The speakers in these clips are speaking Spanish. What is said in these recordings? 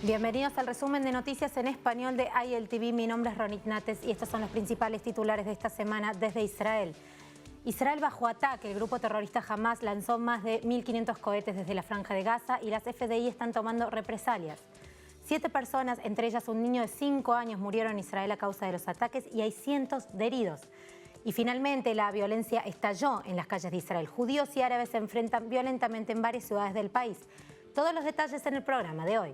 Bienvenidos al resumen de noticias en español de ILTV. Mi nombre es Ronit Nates y estos son los principales titulares de esta semana desde Israel. Israel bajo ataque. El grupo terrorista Hamas lanzó más de 1.500 cohetes desde la Franja de Gaza y las FDI están tomando represalias. 7 personas, entre ellas un niño de 5 años, murieron en Israel a causa de los ataques y hay cientos de heridos. Y finalmente la violencia estalló en las calles de Israel. Judíos y árabes se enfrentan violentamente en varias ciudades del país. Todos los detalles en el programa de hoy.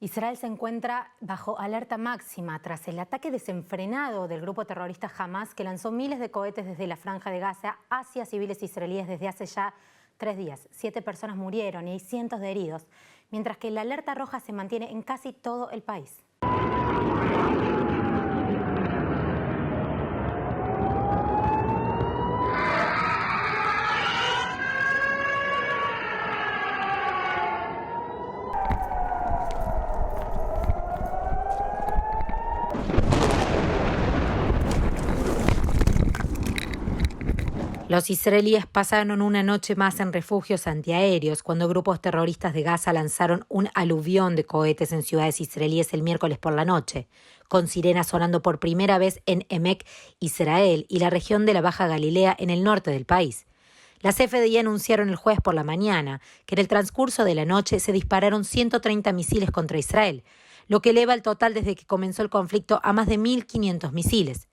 Israel se encuentra bajo alerta máxima tras el ataque desenfrenado del grupo terrorista Hamas, que lanzó miles de cohetes desde la Franja de Gaza hacia civiles israelíes desde hace ya 3 días. 7 personas murieron y hay cientos de heridos, mientras que la alerta roja se mantiene en casi todo el país. Los israelíes pasaron una noche más en refugios antiaéreos cuando grupos terroristas de Gaza lanzaron un aluvión de cohetes en ciudades israelíes el miércoles por la noche, con sirenas sonando por primera vez en Emek, Israel, y la región de la Baja Galilea en el norte del país. Las FDI anunciaron el jueves por la mañana que en el transcurso de la noche se dispararon 130 misiles contra Israel, lo que eleva el total desde que comenzó el conflicto a más de 1.500 misiles.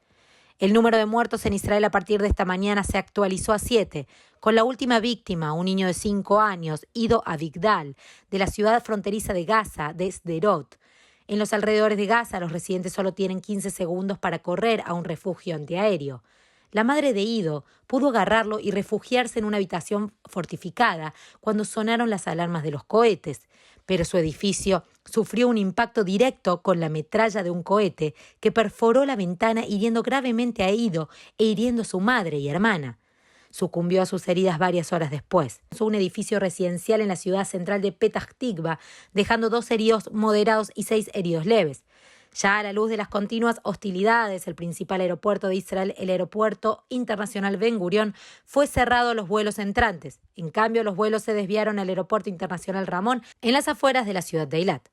El número de muertos en Israel a partir de esta mañana se actualizó a 7, con la última víctima, un niño de 5 años, Ido Avigdal, de la ciudad fronteriza de Gaza, de Sderot. En los alrededores de Gaza, los residentes solo tienen 15 segundos para correr a un refugio antiaéreo. La madre de Ido pudo agarrarlo y refugiarse en una habitación fortificada cuando sonaron las alarmas de los cohetes, pero su edificio sufrió un impacto directo con la metralla de un cohete que perforó la ventana hiriendo gravemente a Ido e hiriendo a su madre y hermana. Sucumbió a sus heridas varias horas después. Un edificio residencial en la ciudad central de Petah Tikva, dejando 2 heridos moderados y 6 heridos leves. Ya a la luz de las continuas hostilidades, el principal aeropuerto de Israel, el aeropuerto internacional Ben Gurión, fue cerrado a los vuelos entrantes. En cambio, los vuelos se desviaron al aeropuerto internacional Ramón, en las afueras de la ciudad de Eilat.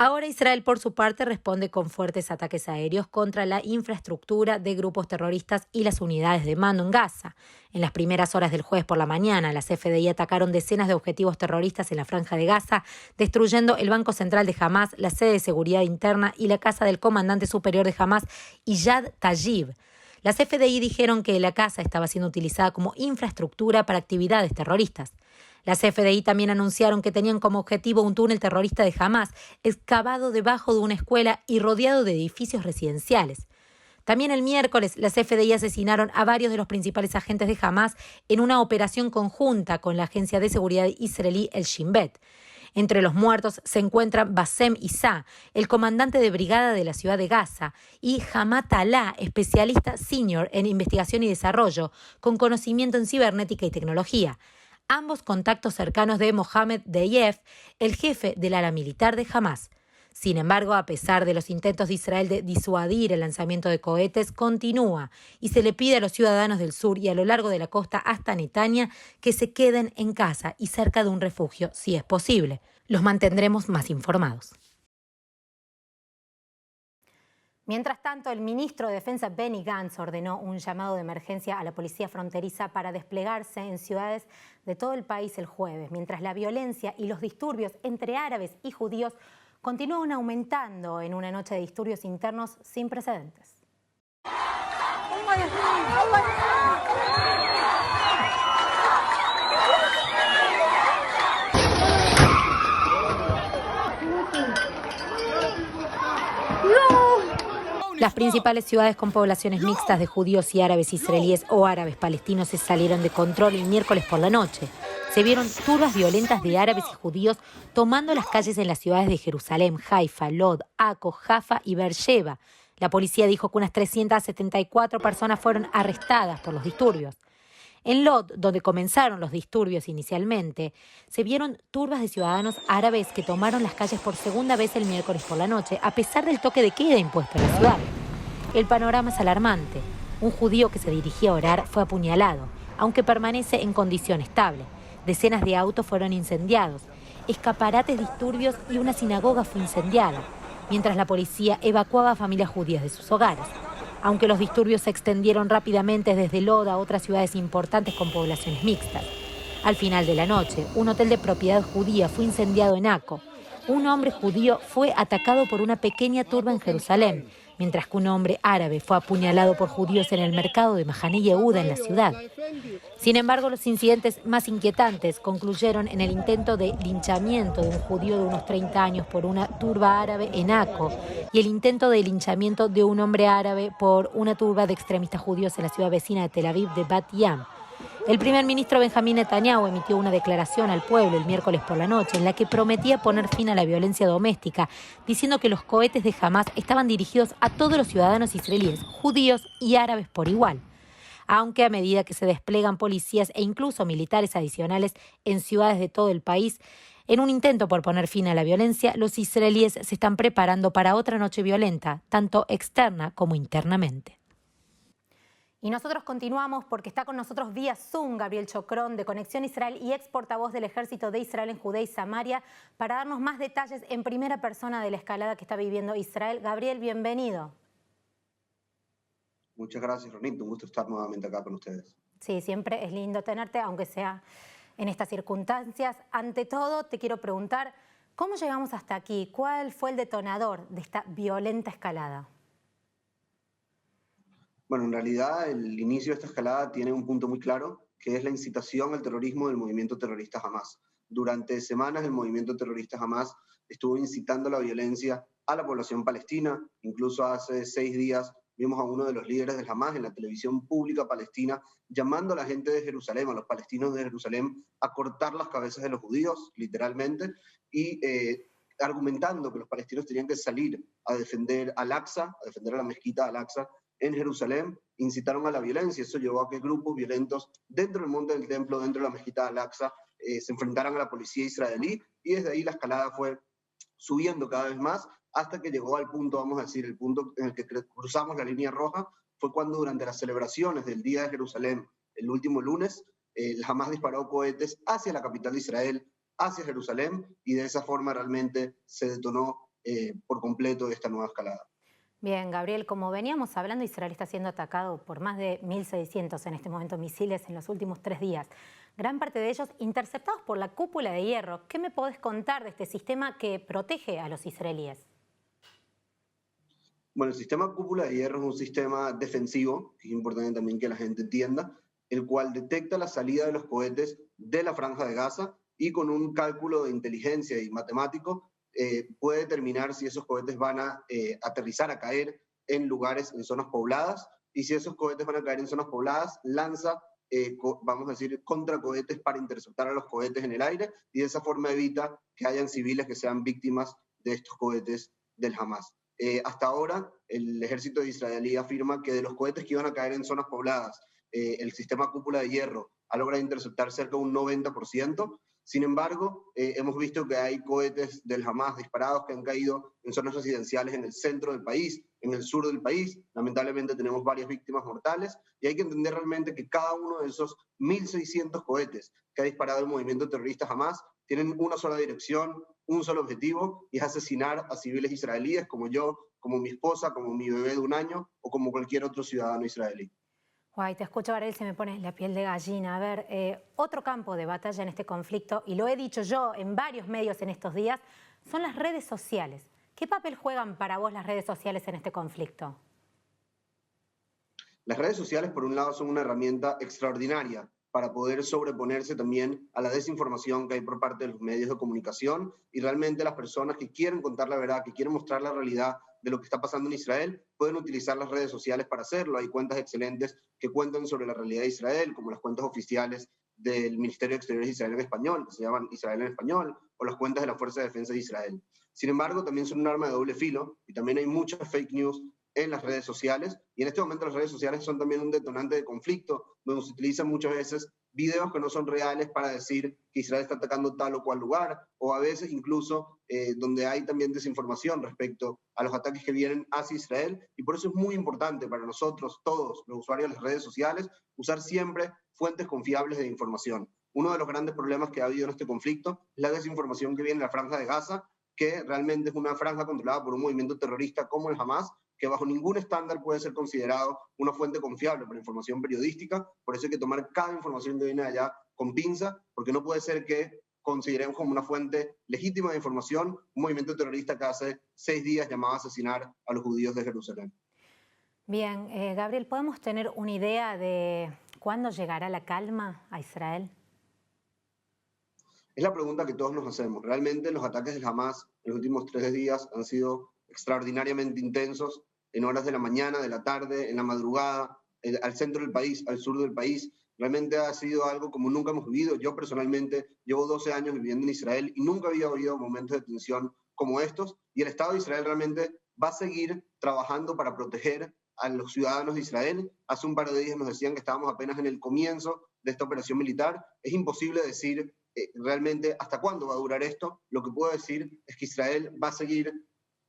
Ahora Israel, por su parte, responde con fuertes ataques aéreos contra la infraestructura de grupos terroristas y las unidades de mando en Gaza. En las primeras horas del jueves por la mañana, las FDI atacaron decenas de objetivos terroristas en la Franja de Gaza, destruyendo el Banco Central de Hamas, la sede de seguridad interna y la casa del comandante superior de Hamas, Iyad Tayyib. Las FDI dijeron que la casa estaba siendo utilizada como infraestructura para actividades terroristas. Las FDI también anunciaron que tenían como objetivo un túnel terrorista de Hamas excavado debajo de una escuela y rodeado de edificios residenciales. También el miércoles, las FDI asesinaron a varios de los principales agentes de Hamas en una operación conjunta con la agencia de seguridad israelí el Shin Bet. Entre los muertos se encuentran Bassem Issa, el comandante de brigada de la ciudad de Gaza, y Hamat Alá, especialista senior en investigación y desarrollo, con conocimiento en cibernética y tecnología. Ambos contactos cercanos de Mohamed Deyef, el jefe del ala militar de Hamas. Sin embargo, a pesar de los intentos de Israel de disuadir el lanzamiento de cohetes, continúa y se le pide a los ciudadanos del sur y a lo largo de la costa hasta Netanya que se queden en casa y cerca de un refugio si es posible. Los mantendremos más informados. Mientras tanto, el ministro de Defensa Benny Gantz ordenó un llamado de emergencia a la policía fronteriza para desplegarse en ciudades de todo el país el jueves, mientras la violencia y los disturbios entre árabes y judíos continúan aumentando en una noche de disturbios internos sin precedentes. Las principales ciudades con poblaciones mixtas de judíos y árabes israelíes o árabes palestinos se salieron de control el miércoles por la noche. Se vieron turbas violentas de árabes y judíos tomando las calles en las ciudades de Jerusalén, Haifa, Lod, Acco, Jaffa y Beersheba. La policía dijo que unas 374 personas fueron arrestadas por los disturbios. En Lod, donde comenzaron los disturbios inicialmente, se vieron turbas de ciudadanos árabes que tomaron las calles por segunda vez el miércoles por la noche, a pesar del toque de queda impuesto en la ciudad. El panorama es alarmante. Un judío que se dirigía a orar fue apuñalado, aunque permanece en condición estable. Decenas de autos fueron incendiados, escaparates disturbios y una sinagoga fue incendiada, mientras la policía evacuaba a familias judías de sus hogares. Aunque los disturbios se extendieron rápidamente desde Lod a otras ciudades importantes con poblaciones mixtas. Al final de la noche, un hotel de propiedad judía fue incendiado en Acco. Un hombre judío fue atacado por una pequeña turba en Jerusalén, mientras que un hombre árabe fue apuñalado por judíos en el mercado de Mahané Yehuda en la ciudad. Sin embargo, los incidentes más inquietantes concluyeron en el intento de linchamiento de un judío de unos 30 años por una turba árabe en Acco y el intento de linchamiento de un hombre árabe por una turba de extremistas judíos en la ciudad vecina de Tel Aviv de Bat Yam. El primer ministro Benjamín Netanyahu emitió una declaración al pueblo el miércoles por la noche en la que prometía poner fin a la violencia doméstica, diciendo que los cohetes de Hamás estaban dirigidos a todos los ciudadanos israelíes, judíos y árabes por igual. Aunque a medida que se desplegan policías e incluso militares adicionales en ciudades de todo el país, en un intento por poner fin a la violencia, los israelíes se están preparando para otra noche violenta, tanto externa como internamente. Y nosotros continuamos porque está con nosotros vía Zoom Gabriel Chocrón de Conexión Israel y ex portavoz del Ejército de Israel en Judea y Samaria para darnos más detalles en primera persona de la escalada que está viviendo Israel. Gabriel, bienvenido. Muchas gracias, Ronit. Un gusto estar nuevamente acá con ustedes. Sí, siempre es lindo tenerte, aunque sea en estas circunstancias. Ante todo, te quiero preguntar, ¿cómo llegamos hasta aquí? ¿Cuál fue el detonador de esta violenta escalada? Bueno, en realidad el inicio de esta escalada tiene un punto muy claro, que es la incitación al terrorismo del movimiento terrorista Hamás. Durante semanas el movimiento terrorista Hamás estuvo incitando la violencia a la población palestina. Incluso hace 6 días vimos a uno de los líderes del Hamás en la televisión pública palestina llamando a la gente de Jerusalén, a los palestinos de Jerusalén, a cortar las cabezas de los judíos, literalmente, y argumentando que los palestinos tenían que salir a defender Al-Aqsa, a defender a la mezquita Al-Aqsa, en Jerusalén, incitaron a la violencia. Eso llevó a que grupos violentos dentro del monte del templo, dentro de la mezquita Al-Aqsa, se enfrentaran a la policía israelí, y desde ahí la escalada fue subiendo cada vez más hasta que llegó al punto, vamos a decir, el punto en el que cruzamos la línea roja, fue cuando durante las celebraciones del Día de Jerusalén, el último lunes, el Hamás disparó cohetes hacia la capital de Israel, hacia Jerusalén, y de esa forma realmente se detonó por completo esta nueva escalada. Bien, Gabriel, como veníamos hablando, Israel está siendo atacado por más de 1.600 en este momento misiles en los últimos 3 días. Gran parte de ellos interceptados por la cúpula de hierro. ¿Qué me podés contar de este sistema que protege a los israelíes? Bueno, el sistema cúpula de hierro es un sistema defensivo, que es importante también que la gente entienda, el cual detecta la salida de los cohetes de la franja de Gaza y con un cálculo de inteligencia y matemático puede determinar si esos cohetes van a aterrizar, a caer en lugares, en zonas pobladas, y si esos cohetes van a caer en zonas pobladas, lanza, vamos a decir, contracohetes para interceptar a los cohetes en el aire, y de esa forma evita que hayan civiles que sean víctimas de estos cohetes del Hamas. Hasta ahora, el ejército israelí afirma que de los cohetes que iban a caer en zonas pobladas, el sistema cúpula de hierro ha logrado interceptar cerca de un 90%. Sin embargo, hemos visto que hay cohetes del Hamas disparados que han caído en zonas residenciales en el centro del país, en el sur del país. Lamentablemente tenemos varias víctimas mortales, y hay que entender realmente que cada uno de esos 1.600 cohetes que ha disparado el movimiento terrorista Hamas tienen una sola dirección, un solo objetivo, y es asesinar a civiles israelíes como yo, como mi esposa, como mi bebé de 1 año o como cualquier otro ciudadano israelí. Guay, te escucho, Gabriel, se me pone la piel de gallina. A ver, otro campo de batalla en este conflicto, y lo he dicho yo en varios medios en estos días, son las redes sociales. ¿Qué papel juegan para vos las redes sociales en este conflicto? Las redes sociales, por un lado, son una herramienta extraordinaria para poder sobreponerse también a la desinformación que hay por parte de los medios de comunicación, y realmente las personas que quieren contar la verdad, que quieren mostrar la realidad de lo que está pasando en Israel, pueden utilizar las redes sociales para hacerlo. Hay cuentas excelentes que cuentan sobre la realidad de Israel, como las cuentas oficiales del Ministerio de Exteriores de Israel en español, que se llaman Israel en español, o las cuentas de la Fuerza de Defensa de Israel. Sin embargo, también son un arma de doble filo, y también hay muchas fake news en las redes sociales, y en este momento las redes sociales son también un detonante de conflicto, donde se utilizan muchas veces videos que no son reales para decir que Israel está atacando tal o cual lugar, o a veces incluso donde hay también desinformación respecto a los ataques que vienen hacia Israel, y por eso es muy importante para nosotros, todos los usuarios de las redes sociales, usar siempre fuentes confiables de información. Uno de los grandes problemas que ha habido en este conflicto es la desinformación que viene en la Franja de Gaza, que realmente es una franja controlada por un movimiento terrorista como el Hamas, que bajo ningún estándar puede ser considerado una fuente confiable para información periodística. Por eso hay que tomar cada información que viene de allá con pinza, porque no puede ser que consideremos como una fuente legítima de información un movimiento terrorista que hace 6 días llamaba a asesinar a los judíos de Jerusalén. Bien, Gabriel, ¿podemos tener una idea de cuándo llegará la calma a Israel? Es la pregunta que todos nos hacemos. Realmente los ataques del Hamas en los últimos 3 días han sido extraordinariamente intensos, en horas de la mañana, de la tarde, en la madrugada, al centro del país, al sur del país. Realmente ha sido algo como nunca hemos vivido. Yo personalmente llevo 12 años viviendo en Israel y nunca había oído momentos de tensión como estos. Y el Estado de Israel realmente va a seguir trabajando para proteger a los ciudadanos de Israel. Hace un par de días nos decían que estábamos apenas en el comienzo de esta operación militar. Es imposible decir realmente hasta cuándo va a durar esto. Lo que puedo decir es que Israel va a seguir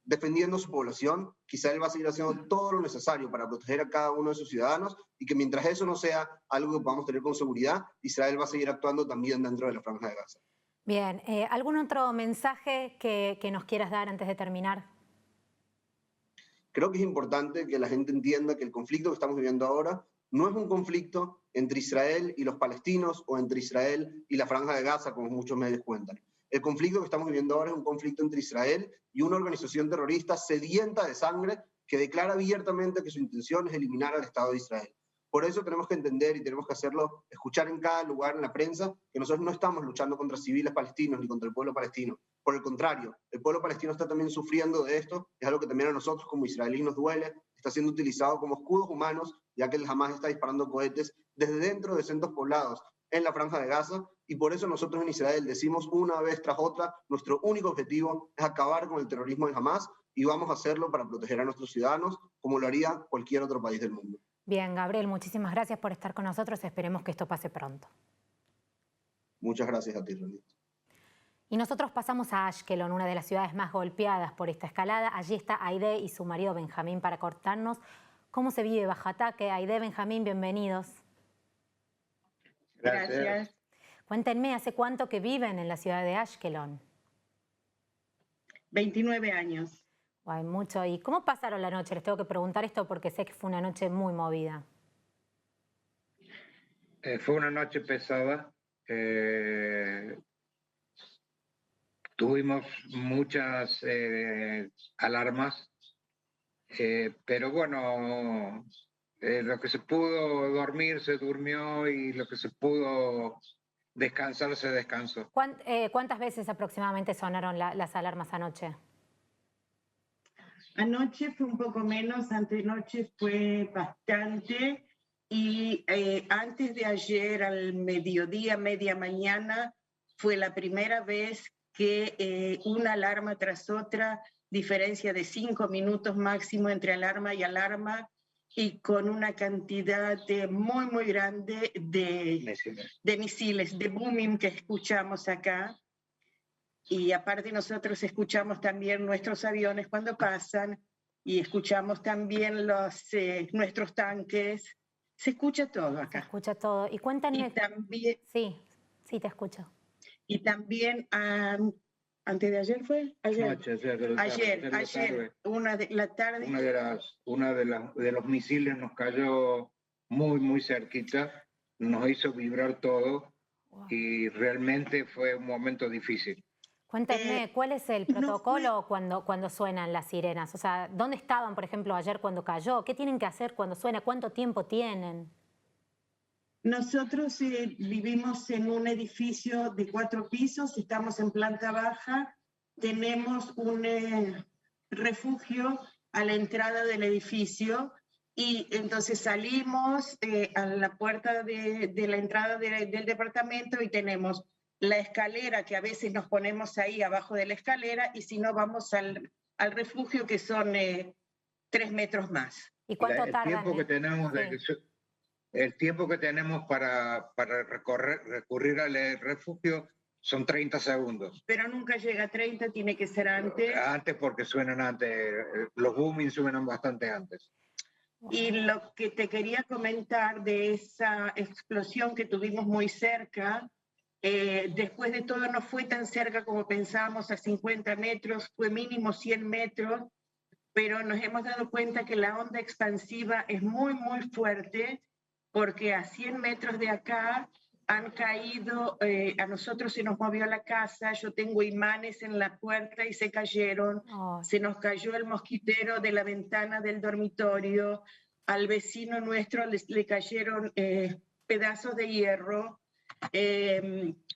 defendiendo su población, que Israel va a seguir haciendo todo lo necesario para proteger a cada uno de sus ciudadanos y que mientras eso no sea algo que podamos tener con seguridad, Israel va a seguir actuando también dentro de la Franja de Gaza. Bien, ¿algún otro mensaje que nos quieras dar antes de terminar? Creo que es importante que la gente entienda que el conflicto que estamos viviendo ahora no es un conflicto entre Israel y los palestinos o entre Israel y la Franja de Gaza, como muchos medios cuentan. El conflicto que estamos viviendo ahora es un conflicto entre Israel y una organización terrorista sedienta de sangre que declara abiertamente que su intención es eliminar al Estado de Israel. Por eso tenemos que entender y tenemos que hacerlo, escuchar en cada lugar en la prensa, que nosotros no estamos luchando contra civiles palestinos ni contra el pueblo palestino. Por el contrario, el pueblo palestino está también sufriendo de esto, es algo que también a nosotros como israelíes nos duele, está siendo utilizado como escudos humanos, ya que el Hamas está disparando cohetes desde dentro de centros poblados en la Franja de Gaza, y por eso nosotros en Israel decimos una vez tras otra, nuestro único objetivo es acabar con el terrorismo del Hamas, y vamos a hacerlo para proteger a nuestros ciudadanos, como lo haría cualquier otro país del mundo. Bien, Gabriel, muchísimas gracias por estar con nosotros. Esperemos que esto pase pronto. Muchas gracias a ti, Renito. Y nosotros pasamos a Ashkelon, una de las ciudades más golpeadas por esta escalada. Allí está Aide y su marido Benjamín para contarnos cómo se vive bajo ataque. Aide, Benjamín, bienvenidos. Gracias. Cuéntenme, ¿hace cuánto que viven en la ciudad de Ashkelon? 29 años. Hay mucho. ¿Y cómo pasaron la noche? Les tengo que preguntar esto porque sé que fue una noche muy movida. Fue una noche pesada. Tuvimos muchas alarmas, pero bueno, lo que se pudo dormir se durmió y lo que se pudo descansar se descansó. ¿Cuántas veces aproximadamente sonaron las alarmas anoche? Anoche fue un poco menos, antenoche fue bastante y antes de ayer al mediodía, media mañana, fue la primera vez que una alarma tras otra, diferencia de 5 minutos máximo entre alarma y alarma, y con una cantidad muy, muy grande de misiles, de booming que escuchamos acá. Y aparte nosotros escuchamos también nuestros aviones cuando pasan y escuchamos también nuestros tanques. Se escucha todo acá. Se escucha todo. Y cuéntenme... Y también, sí, te escucho. Y también, antes de ayer fue, ayer, una de la tarde. Una de los misiles nos cayó muy, muy cerquita, nos hizo vibrar todo. Wow. Y realmente fue un momento difícil. Cuéntenme, ¿cuál es el protocolo cuando suenan las sirenas? O sea, ¿dónde estaban, por ejemplo, ayer cuando cayó? ¿Qué tienen que hacer cuando suena? ¿Cuánto tiempo tienen? Nosotros vivimos en un edificio de 4 pisos, estamos en planta baja, tenemos un refugio a la entrada del edificio y entonces salimos a la puerta de la entrada del departamento y tenemos la escalera, que a veces nos ponemos ahí abajo de la escalera, y si no vamos al refugio, que son 3 metros más. ¿Y cuánto El tardan? tiempo que tenemos, el tiempo que tenemos para recurrir al refugio son 30 segundos. Pero nunca llega a 30, tiene que ser antes. Antes porque suenan antes, los booming suenan bastante antes. Y lo que te quería comentar de esa explosión que tuvimos muy cerca, después de todo no fue tan cerca como pensábamos, a 50 metros, fue mínimo 100 metros, pero nos hemos dado cuenta que la onda expansiva es muy, muy fuerte, porque a 100 metros de acá han caído, a nosotros se nos movió la casa, yo tengo imanes en la puerta y se cayeron, se nos cayó el mosquitero de la ventana del dormitorio, al vecino nuestro le cayeron pedazos de hierro,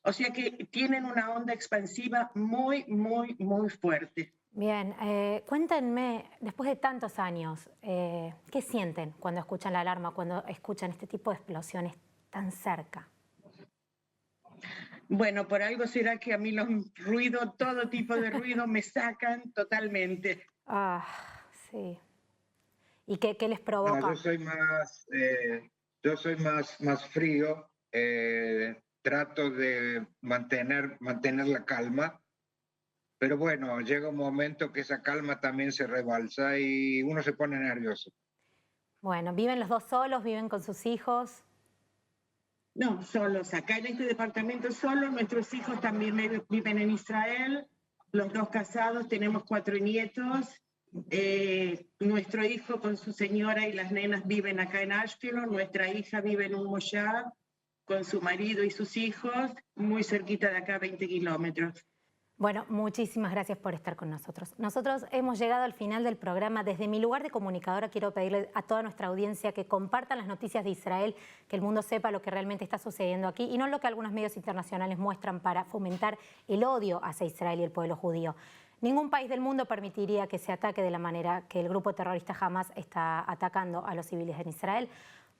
o sea que tienen una onda expansiva muy, muy, muy fuerte. Bien, cuéntenme, después de tantos años, ¿qué sienten cuando escuchan la alarma, cuando escuchan este tipo de explosiones tan cerca? Bueno, por algo será que a mí los ruidos, todo tipo de ruido me sacan totalmente. Ah, sí. ¿Y qué les provoca? No, yo soy más frío, trato de mantener la calma, pero bueno, llega un momento que esa calma también se rebalsa y uno se pone nervioso. Bueno, ¿viven los dos solos? ¿Viven con sus hijos? No, solos. Acá en este departamento solos, nuestros hijos también viven en Israel, los dos casados, tenemos 4 nietos. Nuestro hijo con su señora y las nenas viven acá en Ashkelon, nuestra hija vive en un moshav con su marido y sus hijos, muy cerquita de acá, 20 kilómetros. Bueno, muchísimas gracias por estar con nosotros. Nosotros hemos llegado al final del programa. Desde mi lugar de comunicadora quiero pedirle a toda nuestra audiencia que compartan las noticias de Israel, que el mundo sepa lo que realmente está sucediendo aquí y no lo que algunos medios internacionales muestran para fomentar el odio hacia Israel y el pueblo judío. Ningún país del mundo permitiría que se ataque de la manera que el grupo terrorista Hamas está atacando a los civiles en Israel,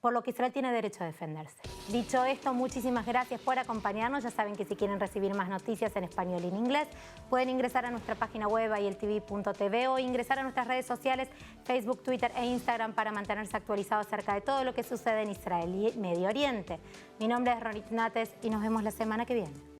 por lo que Israel tiene derecho a defenderse. Dicho esto, muchísimas gracias por acompañarnos. Ya saben que si quieren recibir más noticias en español y en inglés, pueden ingresar a nuestra página web ayeltv.tv o ingresar a nuestras redes sociales, Facebook, Twitter e Instagram para mantenerse actualizados acerca de todo lo que sucede en Israel y Medio Oriente. Mi nombre es Ronit Nates y nos vemos la semana que viene.